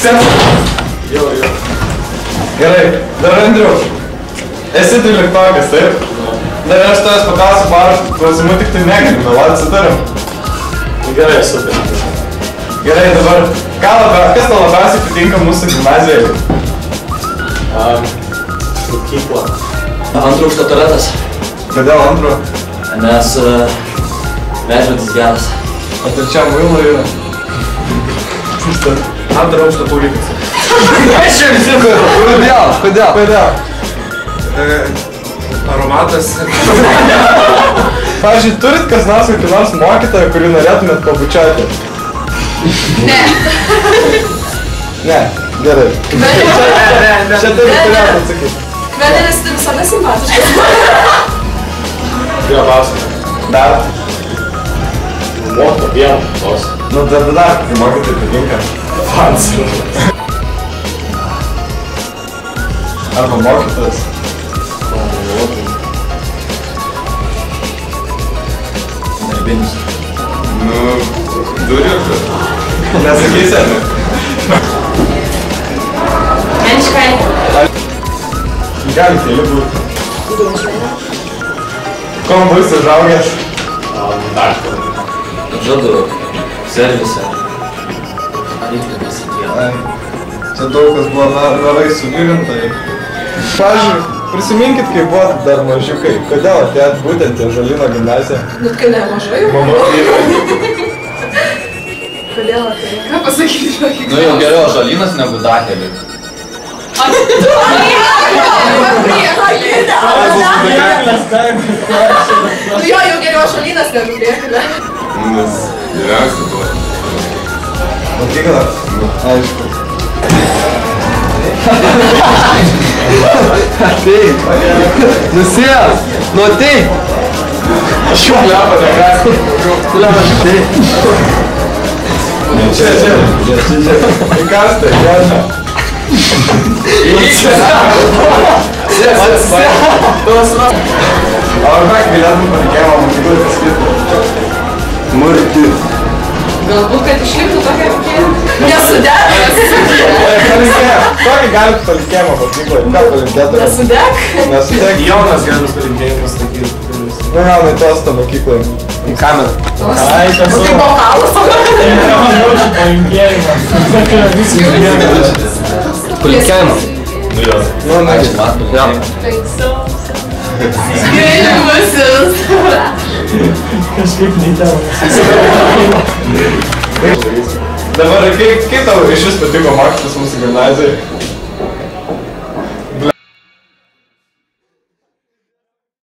Sėsk. Jau. Gerai, dar Andriu. Esi 13-okas, taip? Dar aš tavęs paklausiu porą klausimų, tik tai negaliu, meluoti sutarim. Gerai, super. Gerai, dabar, kas tau labiausiai patinka mūsų gimnazijoje? Mokykla. Antro aukšto tualetas. Kodėl antro? Nes vežmetis geras. O trečiam muilo yra? Antro aukšto publikas. Kodėl? Aromatas. Pavyzdžiui, turit kas nors kokį nors mokytoją, kurį norėtumėt pabučiuoti? Ne. Ne, gerai. Čia turi turėtų atsakyti. Kvedelis tai visada simpatiškas. Jo, klausim. Dar? Moto, vieną, tos. Nu, dar kokį mokytojai patinka. Fans. Arba mokytojas. Darbinis. Nu, duriukas. Nesakysi, ar ne? Menškai. Gali keli būti. Kom būsi užaugęs? Daktarą. Žadu servisą. Įkvėpės įdėjo. Čia daug kas buvo narai sugilinta. Pavyzdžiui, prisiminkit, kai buvo dar mažiukai. Kodėl atėjot būtent į Ąžuolyno gimnaziją? Nu, kai ne mažai. Mama vyra. Kodėl atėjai? Ką pasakyti žinokį? Nu jau geriau Ąžuolynas negu Dakelis. Nu jo, jau geriau Ąžuolynas negu Priekulė. Nes geriausia buvo. Mokykla? Aišku. Ateik! Nusės! Nu ateik! Šiuo lepą nekas. Lepą ateik. Čia. Įkastai, gerna. O ar ką galėtum patikėjimą mokyklai pasakyti? Murti. Galbūt, kad išliktų tokia nesudegęs. Kokį galit palikėjimą mokyklai? Ką palinkėtumėt? Nesudeg? Nesudeg. Jonas geras palinkėjimas sakyti. Nu, Jonai, tostą mokyklai. Į kamerą. Ai, tas Nu, tai bokalas. palinkėjimas. Palinkėjimą. Nu jo. Nu, nagi. Skirimusis. Kažkaip neįtavo. Dabar, kaip tau iš vis patiko mokytis mūsų gimnazijai?